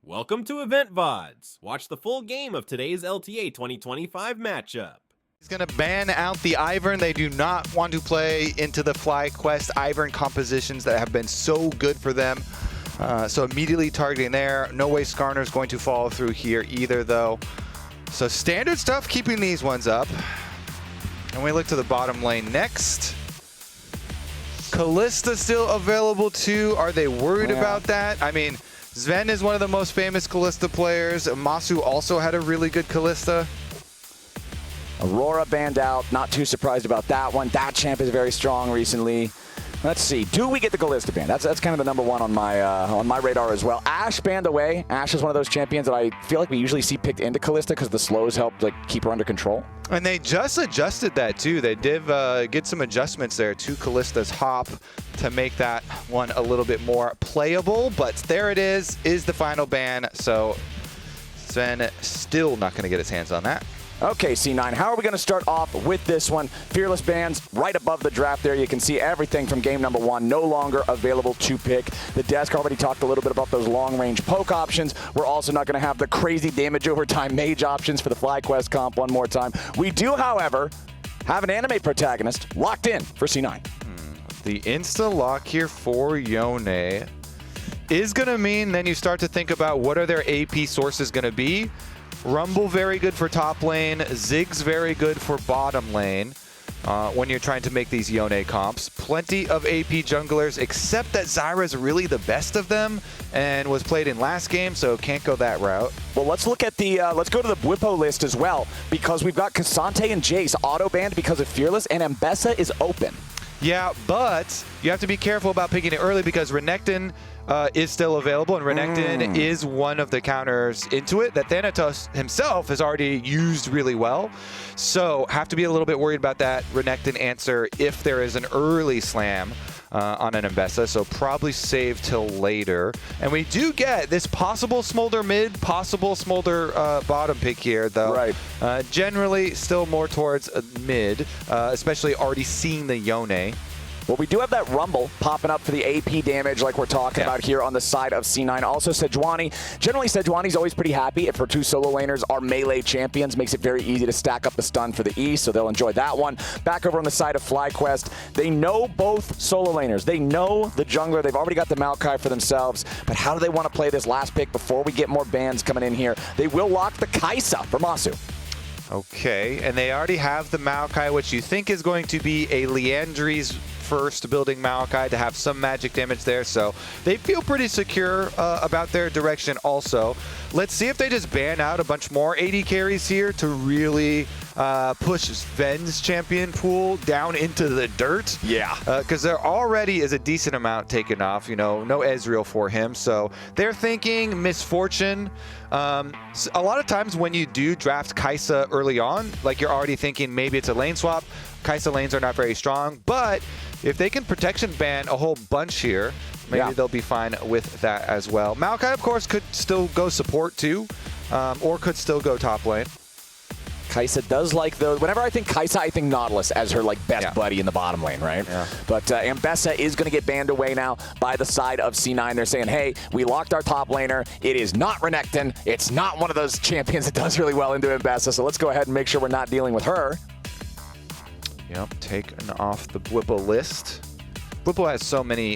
Welcome to Loleventvods. Watch the full game of today's LTA 2025 matchup. He's going to ban out the Ivern. They do not want to play into the FlyQuest Ivern compositions that have been so good for them. So immediately targeting there. No way Skarner's going to follow through here either, though. So standard stuff, keeping these ones up. And we look to the bottom lane next. Kalista still available too. Are they worried about that? I mean, Sven is one of the most famous Kalista players. Masu also had a really good Kalista. Aurora banned out. Not too surprised about that one. That champ is very strong recently. Let's see. Do we get the Kalista ban? That's kind of the number one on my radar as well. Ashe banned away. Ashe is one of those champions that I feel like we usually see picked into Kalista because the slows help keep her under control. And they just adjusted that too. They did get some adjustments there to Kalista's hop to make that one a little bit more playable. But there it is the final ban. So Sven still not going to get his hands on that. Okay, C9, how are we going to start off with this one? Fearless bans right above the draft there. You can see everything from game number one, no longer available to pick. The desk already talked a little bit about those long-range poke options. We're also not going to have the crazy damage over time mage options for the FlyQuest comp one more time. We do, however, have an anime protagonist locked in for C9. The insta-lock here for Yone is going to mean then you start to think about what are their AP sources going to be. Rumble very good for top lane, Ziggs very good for bottom lane when you're trying to make these Yone comps. Plenty of AP junglers, except that Zyra's really the best of them and was played in last game, so can't go that route. Well, let's look at the let's go to the Bwipo list as well, because we've got Cassante and Jace auto banned because of Fearless, and Mbessa is open. Yeah, but you have to be careful about picking it early because Renekton is still available, and Renekton is one of the counters into it that Thanatos himself has already used really well. So have to be a little bit worried about that Renekton answer if there is an early slam on an Mbessa, so probably save till later. And we do get this possible Smolder mid, possible Smolder bottom pick here, though. Right. Generally, still more towards mid, especially already seeing the Yone. Well, we do have that Rumble popping up for the AP damage like we're talking about here on the side of C9. Also, Sejuani. Generally, Sejuani's always pretty happy if her two solo laners are melee champions. Makes it very easy to stack up the stun for the E, so they'll enjoy that one. Back over on the side of FlyQuest, they know both solo laners. They know the jungler. They've already got the Maokai for themselves, but how do they want to play this last pick before we get more bans coming in here? They will lock the Kai'Sa for Masu. Okay, and they already have the Maokai, which you think is going to be a Liandry's first building Maokai to have some magic damage there, so they feel pretty secure about their direction also. Let's see if they just ban out a bunch more AD carries here to really push Sven's champion pool down into the dirt. Yeah. Because there already is a decent amount taken off, you know, no Ezreal for him, so they're thinking misfortune. A lot of times when you do draft Kai'Sa early on, like you're already thinking maybe it's a lane swap. Kai'Sa lanes are not very strong, but if they can protection ban a whole bunch here, maybe they'll be fine with that as well. Maokai, of course, could still go support too, or could still go top lane. Kai'Sa does like those. Whenever I think Kai'Sa, I think Nautilus as her best buddy in the bottom lane, right? Yeah. But Mbessa is going to get banned away now by the side of C9. They're saying, hey, we locked our top laner. It is not Renekton. It's not one of those champions that does really well into Mbessa, so let's go ahead and make sure we're not dealing with her. Yep, taken off the Bwipo list. Bwipo has so many,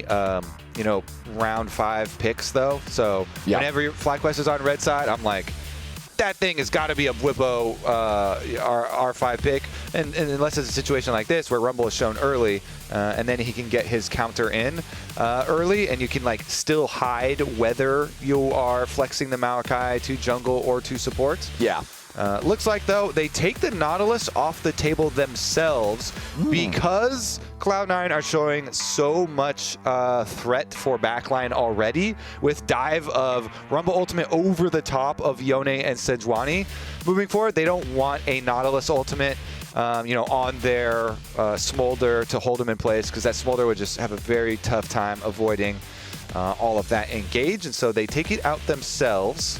you know, round 5 picks, though. So whenever FlyQuest is on red side, I'm like, that thing has got to be a Bwipo R5 pick. And unless it's a situation like this where Rumble is shown early, and then he can get his counter in early, and you can still hide whether you are flexing the Maokai to jungle or to support. Yeah. Looks like, though, they take the Nautilus off the table themselves because Cloud9 are showing so much threat for backline already with dive of Rumble Ultimate over the top of Yone and Sejuani. Moving forward, they don't want a Nautilus Ultimate you know, on their Smolder to hold them in place, because that Smolder would just have a very tough time avoiding all of that engage, and so they take it out themselves.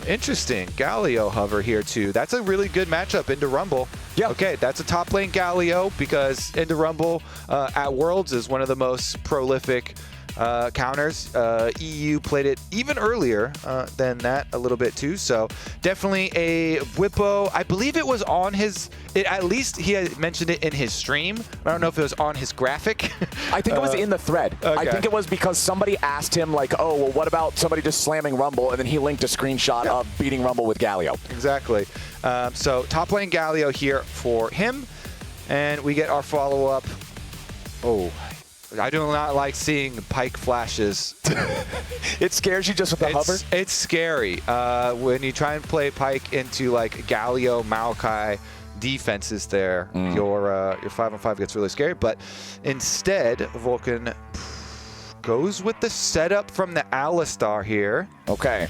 Interesting. Galio hover here too. That's a really good matchup into Rumble. Yeah. Okay, that's a top lane Galio because into Rumble at Worlds is one of the most prolific counters. EU played it even earlier than that a little bit too. So definitely a Whippo. I believe it was on his, at least he had mentioned it in his stream. I don't know if it was on his graphic. I think it was in the thread. Okay. I think it was because somebody asked him like, oh, well, what about somebody just slamming Rumble? And then he linked a screenshot of beating Rumble with Galio. Exactly. So top lane Galio here for him. And we get our follow-up. Oh, I do not like seeing Pyke flashes. It scares you just with the hover? It's scary. When you try and play Pyke into like Galio, Maokai defenses there, your 5-on-5 gets really scary. But instead, Vulcan goes with the setup from the Alistar here. Okay.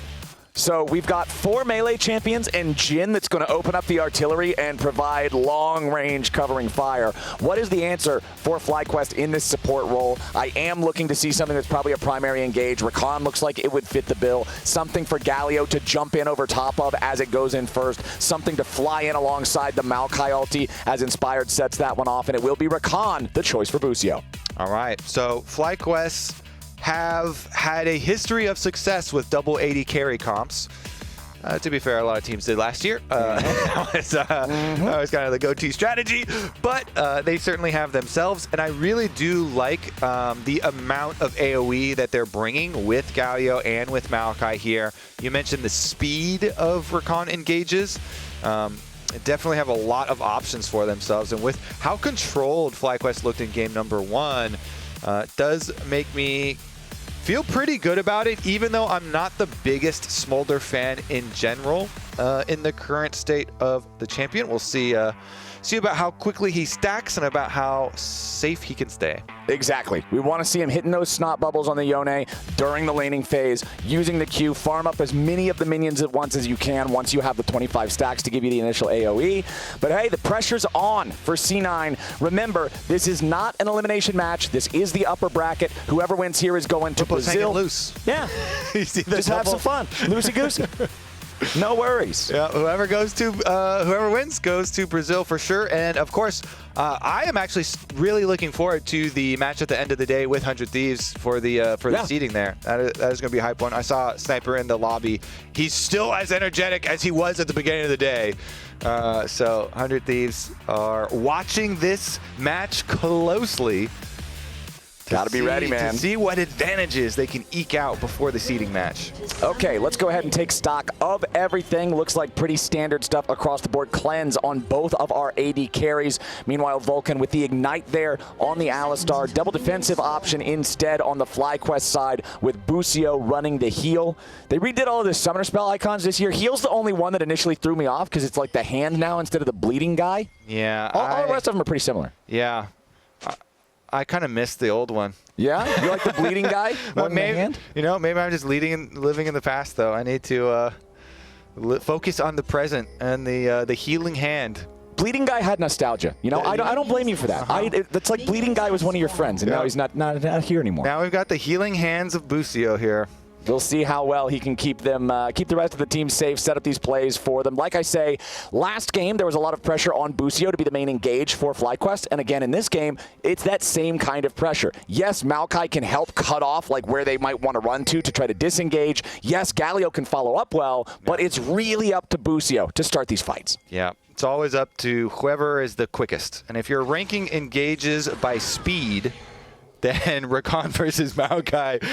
So we've got 4 melee champions and Jhin that's going to open up the artillery and provide long-range covering fire. What is the answer for FlyQuest in this support role? I am looking to see something that's probably a primary engage. Rakan looks like it would fit the bill. Something for Galio to jump in over top of as it goes in first. Something to fly in alongside the Maokai ulti as Inspired sets that one off. And it will be Rakan, the choice for Busio. All right, so FlyQuest have had a history of success with double 80 carry comps. To be fair, a lot of teams did last year. That was kind of the go-to strategy, but they certainly have themselves, and I really do like the amount of AoE that they're bringing with Galio and with Maokai here. You mentioned the speed of Rakan engages. Definitely have a lot of options for themselves, and with how controlled FlyQuest looked in game number 1, does make me feel pretty good about it, even though I'm not the biggest Smolder fan in general in the current state of the champion. We'll see about how quickly he stacks and about how safe he can stay. Exactly. We want to see him hitting those snot bubbles on the Yone during the laning phase, using the Q, farm up as many of the minions at once as you can once you have the 25 stacks to give you the initial AoE. But hey, the pressure's on for C9. Remember, this is not an elimination match. This is the upper bracket. Whoever wins here is going to Brazil. Loose. Yeah. You see the Just have some fun. Loosey-goosey. No worries. Yeah, whoever wins goes to Brazil for sure. And of course, I am actually really looking forward to the match at the end of the day with 100 Thieves for the seeding there. That is going to be a hype one. I saw Sniper in the lobby. He's still as energetic as he was at the beginning of the day. So 100 Thieves are watching this match closely. Gotta be ready, man. To see what advantages they can eke out before the seeding match. Okay, let's go ahead and take stock of everything. Looks like pretty standard stuff across the board. Cleanse on both of our AD carries. Meanwhile, Vulcan with the Ignite there on the Alistar. Double defensive option instead on the FlyQuest side with Busio running the heal. They redid all of the summoner spell icons this year. Heal's the only one that initially threw me off because it's like the hand now instead of the bleeding guy. Yeah. All the rest of them are pretty similar. Yeah. I kind of missed the old one. Yeah? You like the bleeding guy? Maybe, maybe I'm just living in the past, though. I need to focus on the present and the healing hand. Bleeding guy had nostalgia. I don't blame you for that. It's like Bleeding guy was one of your friends, and now he's not here anymore. Now we've got the healing hands of Busio here. We'll see how well he can keep them, keep the rest of the team safe, set up these plays for them. Like I say, last game there was a lot of pressure on Busio to be the main engage for FlyQuest, and again in this game, it's that same kind of pressure. Yes, Maokai can help cut off like where they might want to run to try to disengage. Yes, Galio can follow up well, but it's really up to Busio to start these fights. Yeah. It's always up to whoever is the quickest. And if you're ranking engages by speed, then Rakan versus Maokai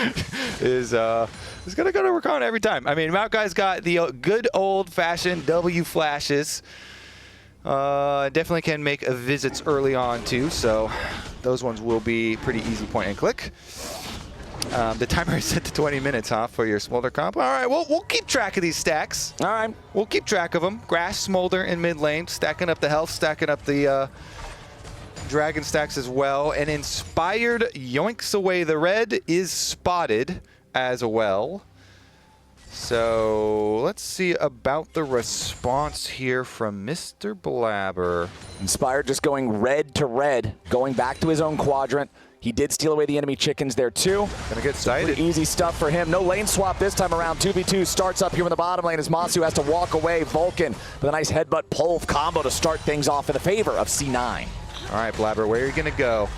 is going to go to Rakan every time. I mean, Maokai's got the good old-fashioned W flashes. Definitely can make visits early on, too, so those ones will be pretty easy point and click. The timer is set to 20 minutes, for your Smolder comp. All right, we'll keep track of these stacks. All right. We'll keep track of them. Grass, Smolder in mid lane, stacking up the health, stacking up the Dragon stacks as well. And Inspired yoinks away the red, is spotted as well. So let's see about the response here from Mr. Blabber. Inspired just going red to red, going back to his own quadrant. He did steal away the enemy chickens there too. Gonna get sighted. Pretty easy stuff for him. No lane swap this time around. 2v2 starts up here in the bottom lane as Masu has to walk away. Vulcan with a nice headbutt pull combo to start things off in the favor of C9. All right, Blabber, where are you gonna go?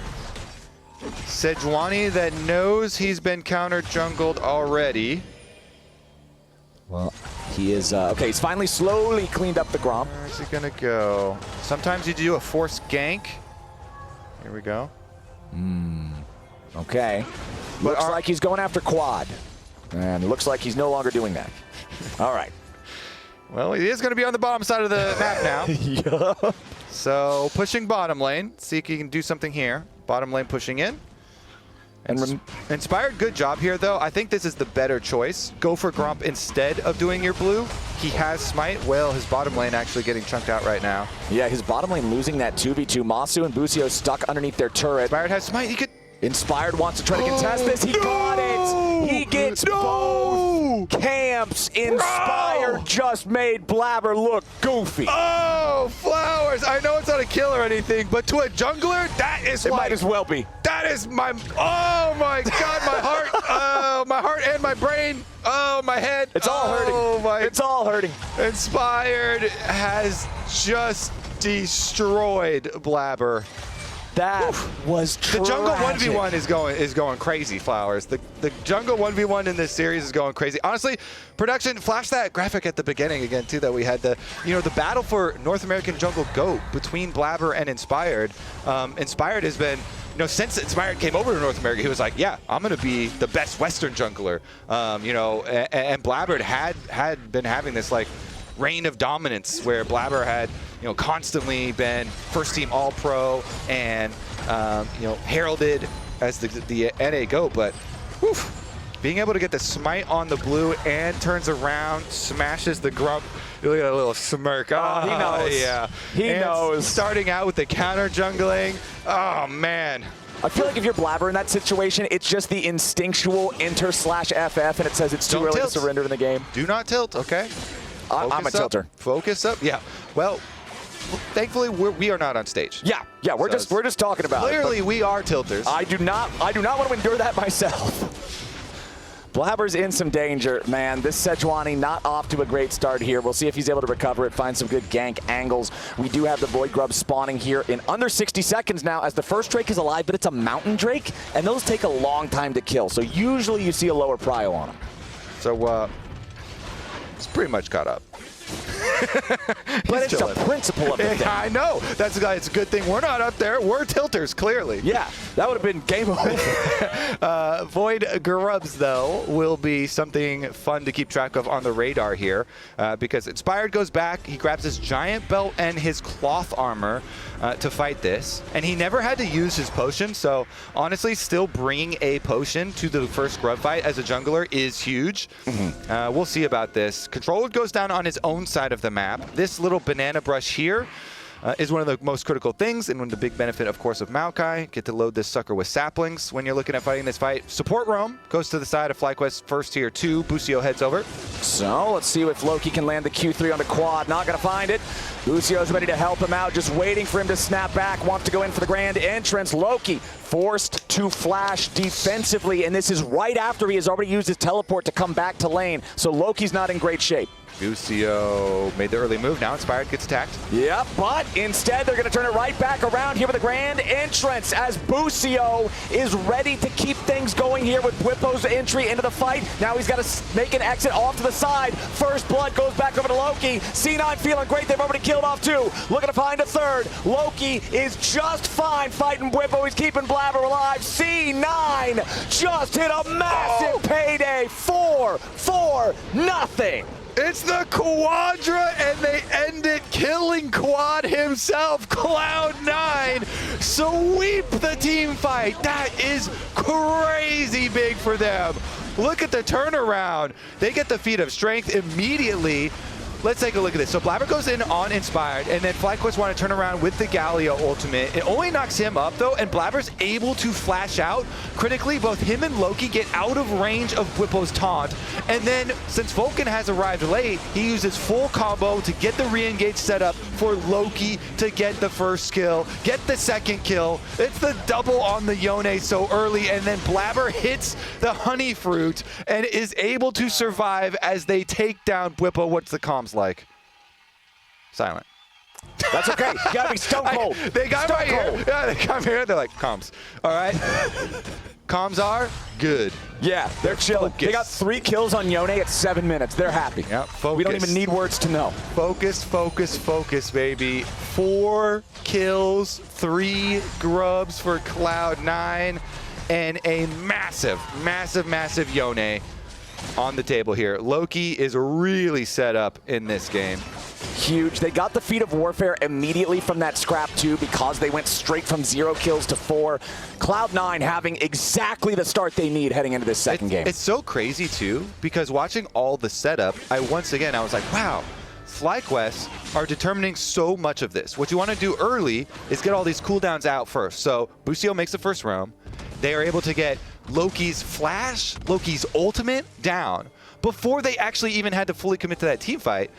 Sejuani that knows he's been counter-jungled already. Well, he is, okay, he's finally slowly cleaned up the Gromp. Where's he gonna go? Sometimes you do a forced gank. Here we go. Okay. Looks like he's going after quad. And it looks like he's no longer doing that. All right. Well, he is gonna be on the bottom side of the map now. Yeah. So pushing bottom lane. See if he can do something here. Bottom lane pushing in. And Inspired, good job here, though. I think this is the better choice. Go for Gromp instead of doing your blue. He has Smite. Well, his bottom lane actually getting chunked out right now. Yeah, his bottom lane losing that 2v2. Masu and Busio stuck underneath their turret. Inspired has Smite. He could... Inspired wants to try to contest this. He got it. He gets both camps. Inspired just made Blabber look goofy. Oh, Flowers. I know it's not a kill or anything, but to a jungler, that is It might as well be. That is my... Oh, my God, my heart. Oh, my heart and my brain. Oh, my head. It's all hurting. It's all hurting. Inspired has just destroyed Blabber. That was tragic. The jungle 1v1 is going crazy, Flowers. The jungle 1v1 in this series is going crazy. Honestly, production, flash that graphic at the beginning again too that we had the battle for North American jungle GOAT between Blabber and Inspired. Inspired has been, since Inspired came over to North America, he was like, yeah, I'm gonna be the best Western jungler. And Blabber had been having this like reign of dominance where Blabber had constantly been first team All-Pro and heralded as the NA GOAT, but being able to get the Smite on the blue and turns around, smashes the Grump. Look at that little smirk. Oh, he knows. Yeah. He knows. Starting out with the counter jungling. Oh, man. I feel like if you're Blabber in that situation, it's just the instinctual enter/FF, and it says it's too early to surrender in the game. Do not tilt, okay? I'm a tilter. Focus up. Yeah. Well, thankfully we are not on stage. Yeah. We're just talking about it. Clearly, we are tilters. I do not want to endure that myself. Blabber's in some danger, man. This Sejuani not off to a great start here. We'll see if he's able to recover it, find some good gank angles. We do have the Void Grub spawning here in under 60 seconds now as the first Drake is alive, but it's a Mountain Drake, and those take a long time to kill. So usually you see a lower prio on them. So, it's pretty much caught up. But it's the principle of the thing. I know. It's a good thing we're not up there. We're tilters, clearly. Yeah, that would have been game over. Void Grubs, though, will be something fun to keep track of on the radar here because Inspired goes back. He grabs his giant belt and his cloth armor to fight this. And he never had to use his potion, so honestly, still bringing a potion to the first Grub fight as a jungler is huge. We'll see about this. Controller goes down on his own side of the map. This little banana brush here is one of the most critical things, and one of the big benefit, of course, of Maokai. Get to load this sucker with saplings when you're looking at fighting this fight. Support roam goes to the side of FlyQuest first tier 2. Busio heads over. So let's see if Loki can land the Q3 on the quad. Not going to find it. Busio's ready to help him out, just waiting for him to snap back. Wants to go in for the grand entrance. Loki forced to flash defensively, and this is right after he has already used his teleport to come back to lane. So Loki's not in great shape. Busio made the early move. Now Inspired gets attacked. Yep, but instead they're going to turn it right back around here with a grand entrance as Busio is ready to keep things going here with Bwipo's entry into the fight. Now he's got to make an exit off to the side. First blood goes back over to Loki. C9 feeling great. They've already killed off 2. Looking to find a 3rd. Loki is just fine fighting Bwipo. He's keeping Blabber alive. C9 just hit a massive payday. 4-4-0. It's the Quadra, and they end it killing Quad himself. Cloud9 sweep the team fight. That is crazy big for them. Look at the turnaround. They get the feat of strength immediately. Let's take a look at this. So Blabber goes in on Inspired, and then FlyQuest want to turn around with the Galio ultimate. It only knocks him up, though, and Blabber's able to flash out. Critically, both him and Loki get out of range of Bwipo's taunt. And then, since Vulcan has arrived late, he uses full combo to get the re-engage set up for Loki to get the first kill, get the second kill. It's the double on the Yone so early, and then Blabber hits the honey fruit and is able to survive as they take down Bwipo. What's the comms like? Silent. That's okay. You gotta be stone cold. They got my ear. Yeah, they got my ear. They're like, comms. All right. Comms are good. Yeah, they're chilling. They got 3 kills on Yone at 7 minutes. They're happy. Yep, focus. We don't even need words to know. Focus, focus, focus, baby. 4 kills, 3 grubs for Cloud9, and a massive, massive, massive Yone on the table here. Loki is really set up in this game. Huge. They got the feat of warfare immediately from that scrap too because they went straight from 0 kills to 4. Cloud9 having exactly the start they need heading into this second game. It's so crazy too because watching all the setup, I was like, wow, FlyQuest are determining so much of this. What you want to do early is get all these cooldowns out first. So Busio makes the first roam. They are able to get Loki's flash, Loki's ultimate down before they actually even had to fully commit to that team fight.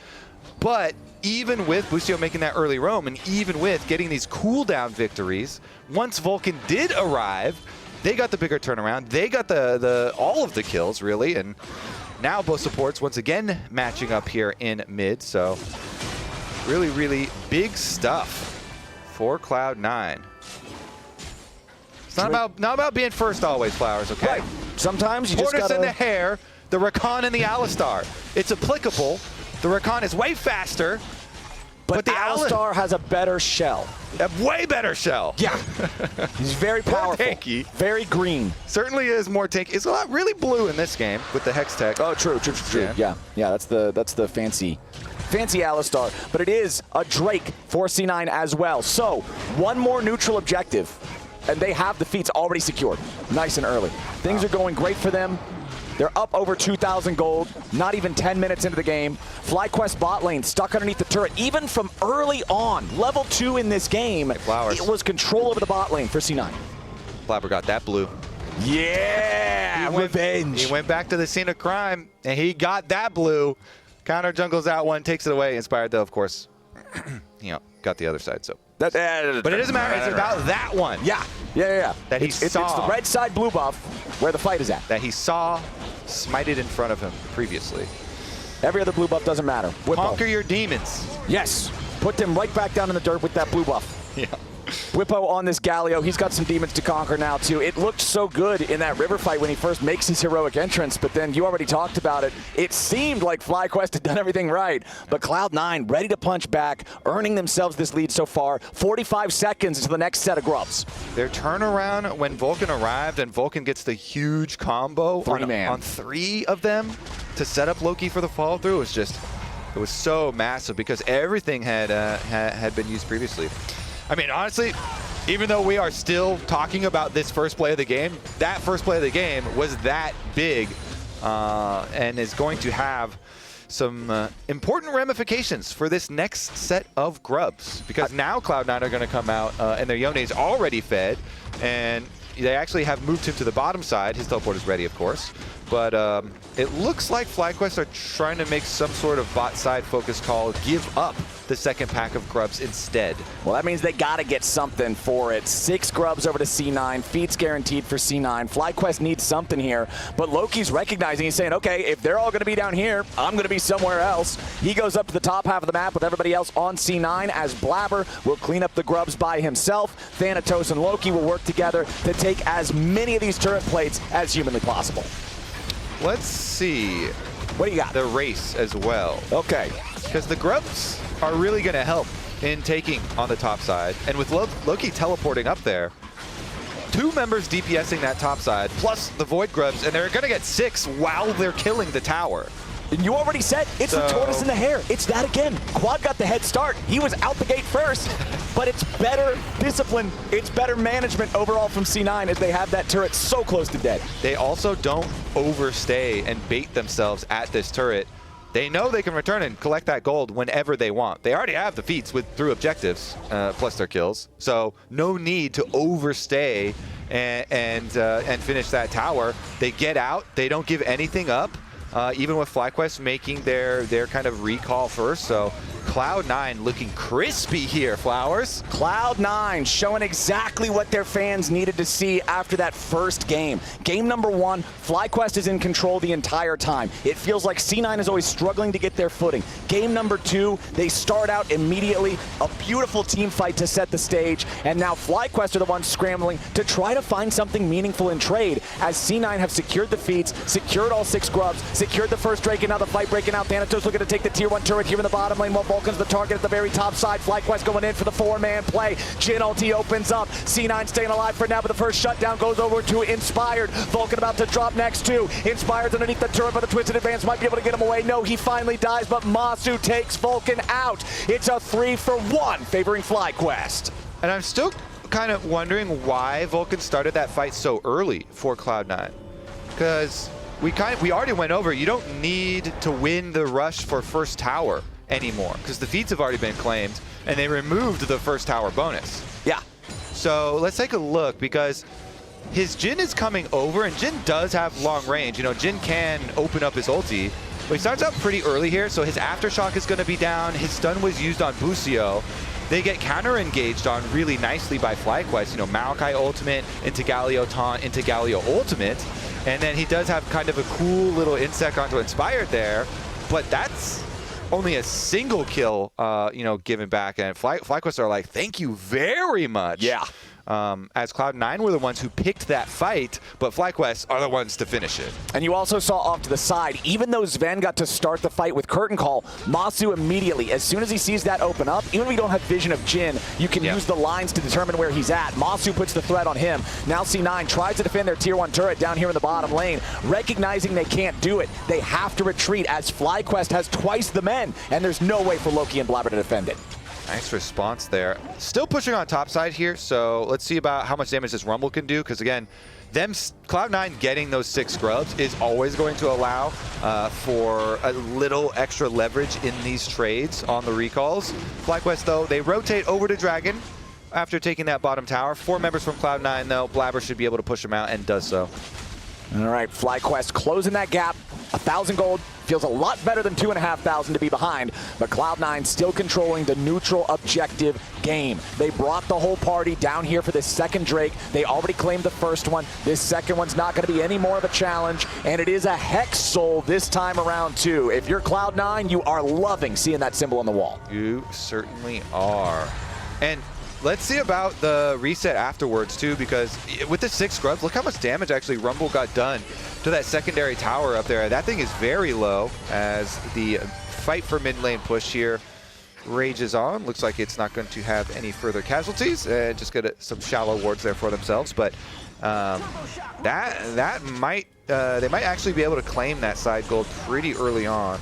But even with Busio making that early roam and even with getting these cooldown victories, once Vulcan did arrive, they got the bigger turnaround. They got all of the kills, really. And now both supports once again matching up here in mid. So really, really big stuff for Cloud9. It's not about being first always, Flowers, okay? Right. Sometimes you just Portis gotta... in the hair, the Rakan and the Alistar. It's applicable. The Rakan is way faster, but the Alistar has a better shell. A way better shell. Yeah. He's very powerful. More tanky. Very green. Certainly is more tanky. It's a lot really blue in this game with the Hex Tech. Oh, true. Yeah, that's the fancy Alistar. But it is a Drake for C9 as well. So, one more neutral objective, and they have the feats already secured. Nice and early. Things are going great for them. They're up over 2,000 gold, not even 10 minutes into the game. FlyQuest bot lane stuck underneath the turret, even from early on. Level 2 in this game, it was control over the bot lane for C9. Blabber got that blue. Yeah, revenge. He went back to the scene of crime, and he got that blue. Counter jungles out one, takes it away. Inspired, though, of course, got the other side, so. But it doesn't matter. It's about that one. Yeah. That he saw. It's the red side blue buff where the fight is at. That he saw smited in front of him previously. Every other blue buff doesn't matter. Whippo. Conquer your demons. Yes. Put them right back down in the dirt with that blue buff. Yeah. Whippo on this Galio. He's got some demons to conquer now, too. It looked so good in that river fight when he first makes his heroic entrance, but then you already talked about it. It seemed like FlyQuest had done everything right, but Cloud9 ready to punch back, earning themselves this lead so far. 45 seconds to the next set of grubs. Their turnaround when Vulcan arrived, and Vulcan gets the huge combo on 3 of them to set up Loki for the follow-through, was just, it was so massive because everything had been used previously. I mean, honestly, even though we are still talking about this first play of the game, that first play of the game was that big and is going to have some important ramifications for this next set of grubs. Because now Cloud9 are going to come out and their Yone is already fed, and they actually have moved him to the bottom side. His teleport is ready, of course. But it looks like FlyQuest are trying to make some sort of bot side focus call, give up the second pack of grubs instead. Well, that means they got to get something for it. 6 grubs over to C9. Feats guaranteed for C9. FlyQuest needs something here, but Loki's recognizing, he's saying, okay, if they're all going to be down here, I'm going to be somewhere else. He goes up to the top half of the map with everybody else on C9 as Blabber will clean up the grubs by himself. Thanatos and Loki will work together to take as many of these turret plates as humanly possible. Let's see. What do you got? The race as well. Okay. Because the grubs are really going to help in taking on the top side. And with Loki teleporting up there, 2 members DPSing that top side, plus the Void Grubs, and they're going to get 6 while they're killing the tower. And you already said, it's the tortoise in the hair. It's that again. Quad got the head start. He was out the gate first, but it's better discipline. It's better management overall from C9 as they have that turret so close to dead. They also don't overstay and bait themselves at this turret. They know they can return and collect that gold whenever they want. They already have the feats through objectives, plus their kills. So no need to overstay and finish that tower. They get out. They don't give anything up. Even with FlyQuest making their kind of recall first. So Cloud9 looking crispy here, Flowers. Cloud9 showing exactly what their fans needed to see after that first game. Game number 1, FlyQuest is in control the entire time. It feels like C9 is always struggling to get their footing. Game number 2, they start out immediately, a beautiful team fight to set the stage, and now FlyQuest are the ones scrambling to try to find something meaningful in trade, as C9 have secured the feeds, secured all 6 grubs, secured the first Drake, and now the fight breaking out. Thanatos looking to take the tier 1 turret here in the bottom lane, while Vulcan's the target at the very top side. FlyQuest going in for the 4-man play. Jhin ulti opens up. C9 staying alive for now, but the first shutdown goes over to Inspired. Vulcan about to drop next to. Inspired's underneath the turret, but the Twisted Advance might be able to get him away. No, he finally dies, but Masu takes Vulcan out. It's a 3-for-1 favoring FlyQuest. And I'm still kind of wondering why Vulcan started that fight so early for Cloud9. Because we already went over, you don't need to win the rush for first tower anymore, because the feats have already been claimed, and they removed the first tower bonus. Yeah. So let's take a look, because his Jhin is coming over, and Jhin does have long range. You know, Jhin can open up his ulti, but he starts out pretty early here, so his Aftershock is going to be down. His stun was used on Busio. They get counter-engaged on really nicely by FlyQuest. You know, Maokai ultimate into Galio taunt into Galio ultimate, and then he does have kind of a cool little insect onto Inspired there, but that's only a single kill, you know, given back, and FlyQuest are like, thank you very much. Yeah. As Cloud9 were the ones who picked that fight, but FlyQuest are the ones to finish it. And you also saw off to the side, even though Sven got to start the fight with Curtain Call, Masu immediately, as soon as he sees that open up, even if you don't have vision of Jhin, you can use the lines to determine where he's at. Masu puts the threat on him. Now C9 tries to defend their tier 1 turret down here in the bottom lane, recognizing they can't do it. They have to retreat, as FlyQuest has twice the men, and there's no way for Loki and Blabber to defend it. Nice response there. Still pushing on top side here, so let's see about how much damage this Rumble can do, because again, Cloud9 getting those 6 scrubs is always going to allow for a little extra leverage in these trades on the recalls. FlyQuest, though, they rotate over to Dragon after taking that bottom tower. 4 members from Cloud9, though. Blabber should be able to push them out, and does so. All right, FlyQuest closing that gap. 1,000 gold feels a lot better than 2,500 to be behind, but Cloud9 still controlling the neutral objective game. They brought the whole party down here for this second Drake. They already claimed the first one. This second one's not going to be any more of a challenge, and it is a Hex Soul this time around too. If you're Cloud9, you are loving seeing that symbol on the wall. You certainly are. And let's see about the reset afterwards too, because with the 6 scrubs, look how much damage actually Rumble got done to that secondary tower up there. That thing is very low as the fight for mid lane push here rages on. Looks like it's not going to have any further casualties. Just get some shallow wards there for themselves, but that might they might actually be able to claim that side gold pretty early on.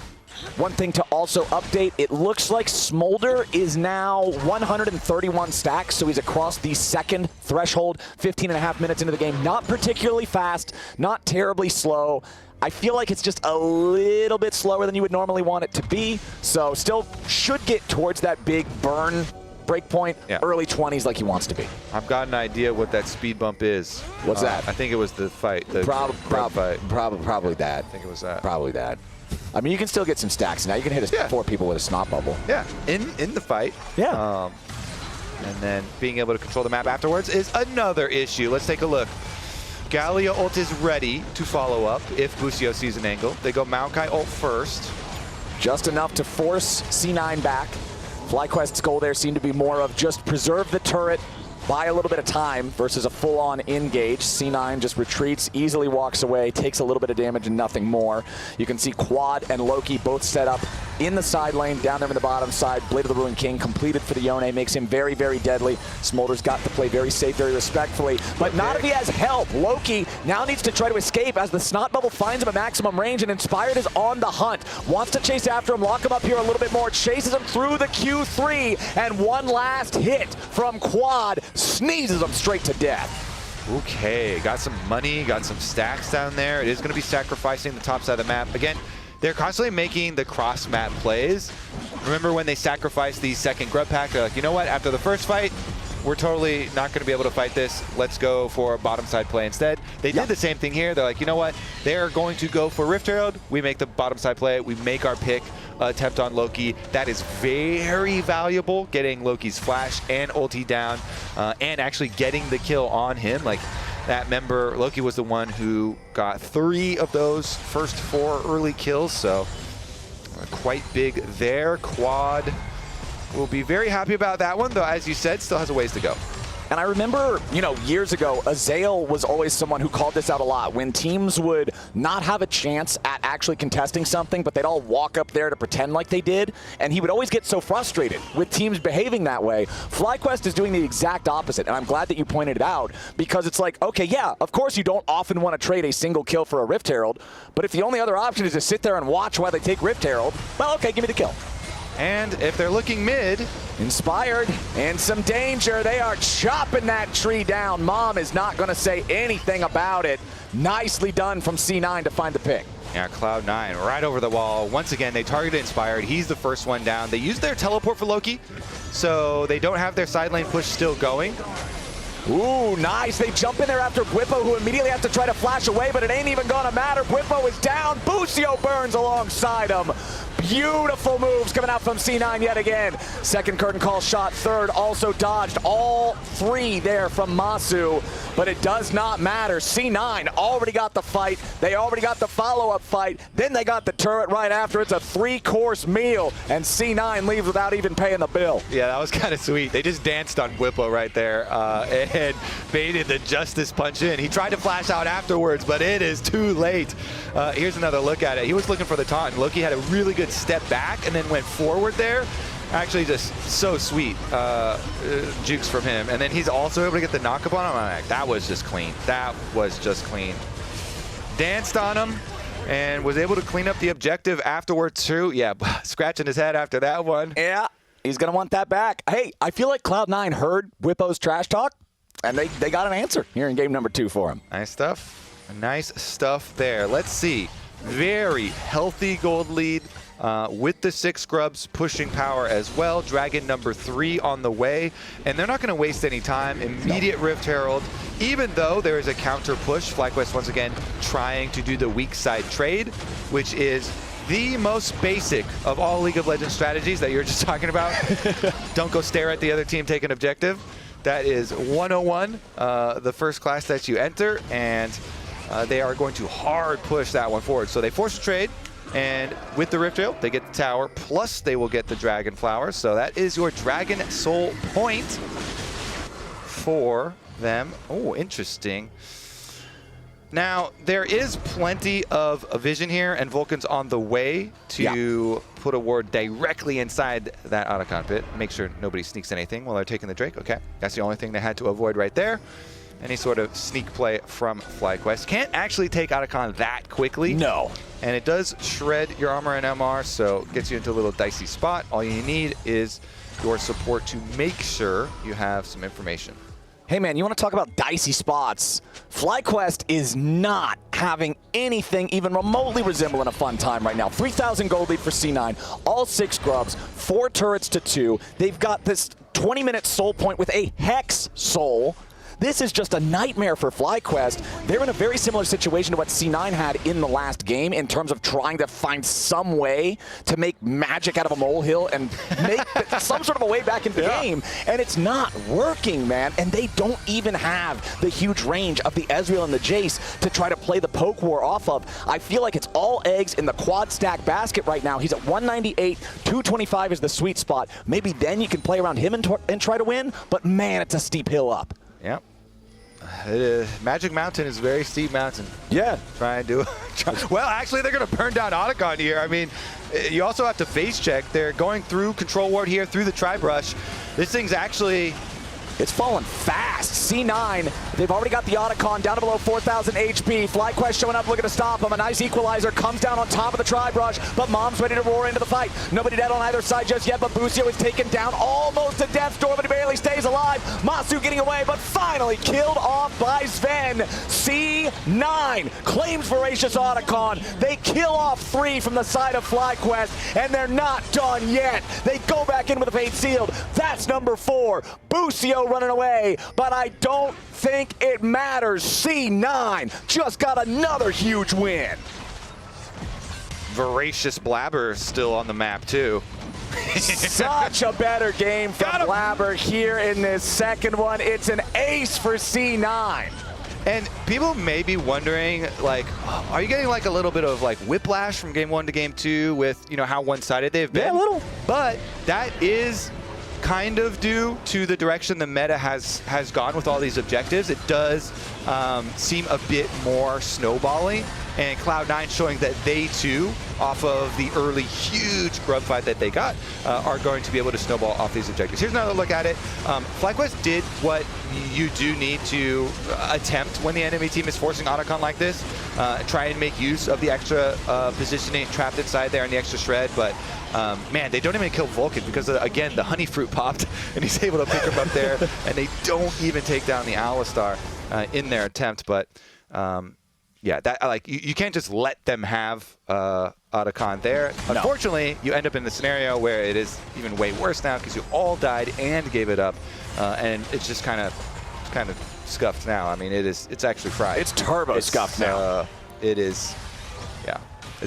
One thing to also update, it looks like Smolder is now 131 stacks, so he's across the second threshold, 15.5 minutes into the game. Not particularly fast, not terribly slow. I feel like it's just a little bit slower than you would normally want it to be, so still should get towards that big burn breakpoint, early 20s like he wants to be. I've got an idea what that speed bump is. What's that? I think it was the fight. The Probably that. I think it was that. Probably that. I mean, you can still get some stacks now. You can hit 4 people with a snot bubble. Yeah, in the fight. Yeah. And then being able to control the map afterwards is another issue. Let's take a look. Galio ult is ready to follow up if Busio sees an angle. They go Maokai ult first. Just enough to force C9 back. FlyQuest's goal there seemed to be more of just preserve the turret, buy a little bit of time versus a full-on engage. C9 just retreats, easily walks away, takes a little bit of damage and nothing more. You can see Quad and Loki both set up in the side lane, down there in the bottom side. Blade of the Ruined King completed for the Yone, makes him very, very deadly. Smolder's got to play very safe, very respectfully, but not if he has help. Loki now needs to try to escape as the Snot Bubble finds him at maximum range, and Inspired is on the hunt. Wants to chase after him, lock him up here a little bit more, chases him through the Q3, and one last hit from Quad sneezes him straight to death. Okay, got some money, got some stacks down there. It is going to be sacrificing the top side of the map. Again, they're constantly making the cross-map plays. Remember when they sacrificed the second grub pack? They're like, you know what? After the first fight, we're totally not going to be able to fight this. Let's go for a bottom side play instead. They did the same thing here. They're like, you know what? They're going to go for Rift Herald. We make the bottom side play. We make our pick attempt on Loki. That is very valuable, getting Loki's flash and ulti down and actually getting the kill on him. Like that member, Loki was the one who got 3 of those first 4 early kills, so quite big there. Quad will be very happy about that one, though, as you said, still has a ways to go. And I remember, you know, years ago, Azael was always someone who called this out a lot. When teams would not have a chance at actually contesting something, but they'd all walk up there to pretend like they did, and he would always get so frustrated with teams behaving that way. FlyQuest is doing the exact opposite, and I'm glad that you pointed it out, because it's like, okay, yeah, of course you don't often want to trade a single kill for a Rift Herald, but if the only other option is to sit there and watch while they take Rift Herald, well, okay, give me the kill. And if they're looking mid, Inspired and some danger. They are chopping that tree down. Mom is not going to say anything about it. Nicely done from C9 to find the pick. Yeah, Cloud9 right over the wall. Once again, they targeted Inspired. He's the first one down. They used their teleport for Loki, so they don't have their side lane push still going. Ooh, nice. They jump in there after Bwipo, who immediately has to try to flash away, but it ain't even gonna matter. Bwipo is down. Busio burns alongside him. Beautiful moves coming out from C9 yet again. Second curtain call shot, third also dodged. All 3 there from Masu, but it does not matter. C9 already got the fight. They already got the follow-up fight. Then they got the turret right after. It's a 3-course meal, and C9 leaves without even paying the bill. Yeah, that was kind of sweet. They just danced on Bwipo right there and baited the Justice punch in. He tried to flash out afterwards, but it is too late. Here's another look at it. He was looking for the taunt, and Loki had a really good step back and then went forward there. Actually, just so sweet jukes from him. And then he's also able to get the knock up on him. Like, that was just clean. That was just clean. Danced on him and was able to clean up the objective afterwards too. Yeah, scratching his head after that one. Yeah, he's going to want that back. Hey, I feel like Cloud9 heard Bwipo's trash talk, and they got an answer here in game number 2 for him. Nice stuff. Nice stuff there. Let's see. Very healthy gold lead with the 6 scrubs pushing power as well. Dragon number 3 on the way, and they're not going to waste any time. Immediate Rift Herald, even though there is a counter push. FlyQuest once again trying to do the weak side trade, which is the most basic of all League of Legends strategies that you're just talking about. Don't go stare at the other team take an objective. That is 101, the first class that you enter, and they are going to hard push that one forward. So they force a trade, and with the Rift Herald, they get the tower, plus they will get the Dragon Flowers. So that is your Dragon Soul point for them. Oh, interesting. Now, there is plenty of vision here, and Vulcan's on the way to put a ward directly inside that Otacon pit. Make sure nobody sneaks anything while they're taking the Drake. Okay, that's the only thing they had to avoid right there. Any sort of sneak play from FlyQuest. Can't actually take Otacon that quickly. No. And it does shred your armor and MR, so gets you into a little dicey spot. All you need is your support to make sure you have some information. Hey man, you want to talk about dicey spots? FlyQuest is not having anything even remotely resembling a fun time right now. 3,000 gold lead for C9, all 6 grubs, 4 turrets to 2. They've got this 20-minute soul point with a Hex soul. This is just a nightmare for FlyQuest. They're in a very similar situation to what C9 had in the last game in terms of trying to find some way to make magic out of a molehill and make some sort of a way back into the game. And it's not working, man. And they don't even have the huge range of the Ezreal and the Jace to try to play the poke war off of. I feel like it's all eggs in the quad stack basket right now. He's at 198, 225 is the sweet spot. Maybe then you can play around him and try to win, but man, it's a steep hill up. Yep. Magic Mountain is a very steep mountain. Yeah. Try and do it. Well, actually, they're going to burn down Otacon here. I mean, you also have to face check. They're going through control ward here, through the Tri-Brush. This thing's actually... It's falling fast. C9, they've already got the Otacon down to below 4,000 HP. FlyQuest showing up, looking to stop him. A nice equalizer comes down on top of the Tri-Brush, but Mom's ready to roar into the fight. Nobody dead on either side just yet, but Busio is taken down almost to death's door, but he barely stays alive. Masu getting away, but finally killed off by Sven. C9 claims Voracious Otacon. They kill off 3 from the side of FlyQuest, and they're not done yet. They go back in with a fate sealed. That's number 4. Busio Bucio running away, but I don't think it matters. C9 just got another huge win. Voracious Blabber still on the map too. Such a better game from Blabber here in this second one. It's an ace for C9. And people may be wondering, like, are you getting like a little bit of like whiplash from game 1 to game 2 with, you know, how one-sided they've been? Yeah, a little. But that is kind of due to the direction the meta has gone with all these objectives. It does seem a bit more snowballing, and Cloud9 showing that they too, off of the early huge grub fight that they got, are going to be able to snowball off these objectives. Here's another look at it. FlyQuest did what you do need to attempt when the enemy team is forcing Otacon like this. Try and make use of the extra positioning trapped inside there and the extra shred, but man, they don't even kill Vulcan because, again, the honey fruit popped and he's able to pick him up there, and they don't even take down the Alistar in their attempt. But yeah, that like you can't just let them have Otacon there. No. Unfortunately, you end up in the scenario where it is even way worse now because you all died and gave it up, and it's just kind of scuffed now. I mean, it's actually fried. It's turbo scuffed now. It is, yeah.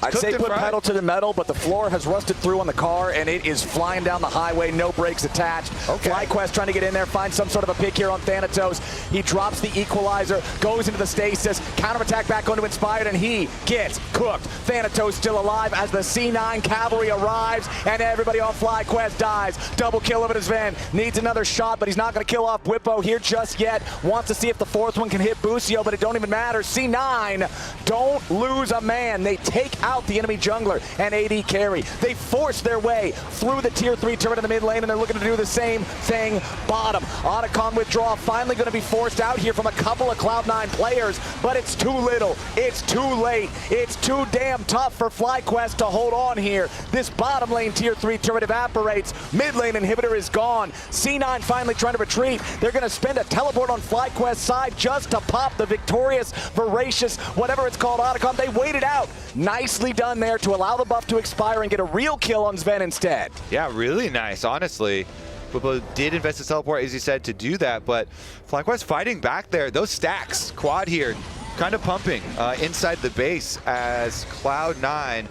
I'd say put pedal to the metal, but the floor has rusted through on the car, and it is flying down the highway, no brakes attached. Okay. FlyQuest trying to get in there, find some sort of a pick here on Thanatos. He drops the equalizer, goes into the stasis, counterattack back onto Inspired, and he gets cooked. Thanatos still alive as the C9 cavalry arrives, and everybody on FlyQuest dies. Double kill over to Sven. Needs another shot, but he's not going to kill off Bwipo here just yet. Wants to see if the fourth one can hit Bucio, but it don't even matter. C9 don't lose a man. They take out the enemy jungler and AD carry. They force their way through the tier 3 turret in the mid lane, and they're looking to do the same thing bottom. Otacon withdraw finally going to be forced out here from a couple of Cloud9 players, but it's too little. It's too late. It's too damn tough for FlyQuest to hold on here. This bottom lane tier 3 turret evaporates. Mid lane inhibitor is gone. C9 finally trying to retreat. They're going to spend a teleport on FlyQuest's side just to pop the victorious, voracious, whatever it's called, Otacon. They waited out. Nicely done there to allow the buff to expire and get a real kill on Sven instead. Yeah, really nice, honestly. Bwipo did invest his teleport, as you said, to do that, but FlyQuest fighting back there. Those stacks, quad here, kind of pumping inside the base as Cloud9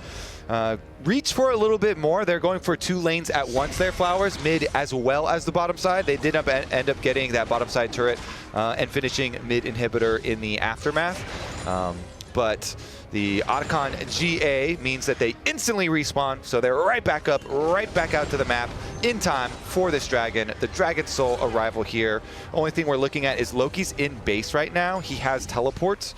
reach for a little bit more. They're going for 2 lanes at once there, Flowers, mid as well as the bottom side. They did end up getting that bottom side turret and finishing mid inhibitor in the aftermath. But the Otacon GA means that they instantly respawn, so they're right back up, right back out to the map in time for this dragon. The Dragon Soul arrival here. Only thing we're looking at is Loki's in base right now. He has teleports,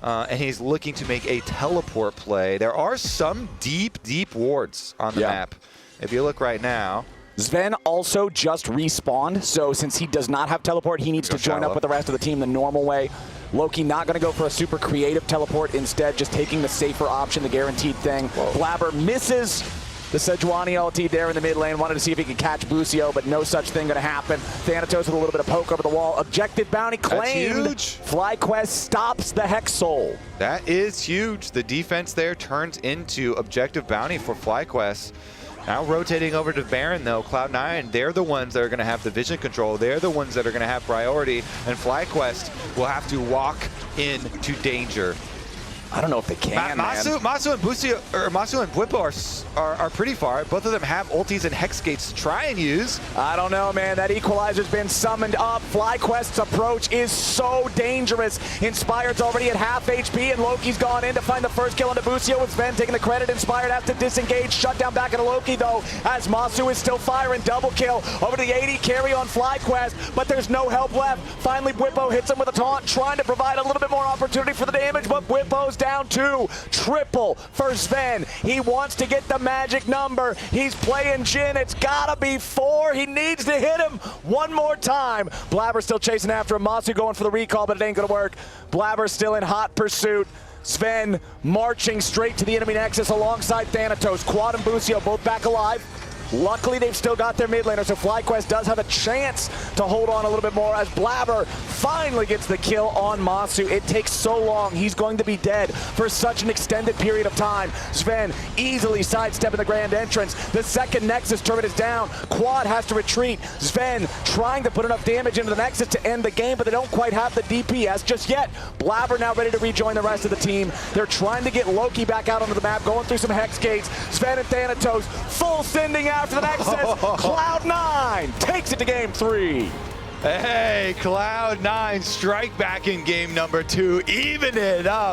and he's looking to make a teleport play. There are some deep, deep wards on the map. If you look right now. Sven also just respawned, so since he does not have teleport, he needs to join up with the rest of the team the normal way. Loki not going to go for a super creative teleport, instead just taking the safer option, the guaranteed thing. Blabber misses the Sejuani LT there in the mid lane. Wanted to see if he could catch Bucio, but no such thing going to happen. Thanatos with a little bit of poke over the wall. Objective bounty claimed. That's huge. FlyQuest stops the Hex Soul. That is huge. The defense there turns into objective bounty for FlyQuest. Now rotating over to Baron, though. Cloud9, they're the ones that are going to have the vision control. They're the ones that are going to have priority, and FlyQuest will have to walk into danger. I don't know if they can, Masu and Bucio, or Masu and Bwipo are pretty far. Both of them have ultis and hex gates to try and use. I don't know, man. That equalizer's been summoned up. FlyQuest's approach is so dangerous. Inspired's already at half HP, and Loki's gone in to find the first kill onto Bucio with Sven taking the credit. Inspired has to disengage. Shut down back into Loki, though, as Masu is still firing. Double kill over to the AD carry on FlyQuest, but there's no help left. Finally, Bwipo hits him with a taunt, trying to provide a little bit more opportunity for the damage, but Bwipo's down 2. Triple for Sven. He wants to get the magic number. He's playing Jhin. It's gotta be 4. He needs to hit him one more time. Blabber still chasing after him. Masu going for the recall, but it ain't gonna work. Blabber still in hot pursuit. Sven marching straight to the enemy nexus alongside Thanatos. Quad and Bucio both back alive. Luckily, they've still got their mid laner, so FlyQuest does have a chance to hold on a little bit more as Blabber finally gets the kill on Masu. It takes so long. He's going to be dead for such an extended period of time. Sven easily sidestepping the grand entrance. The second Nexus turret is down. Quad has to retreat. Sven trying to put enough damage into the Nexus to end the game, but they don't quite have the DPS just yet. Blabber now ready to rejoin the rest of the team. They're trying to get Loki back out onto the map, going through some Hex gates. Sven and Thanatos full sending after the Nexus. Cloud9 takes it to game 3. Hey, Cloud9 strike back in game number 2, even it up.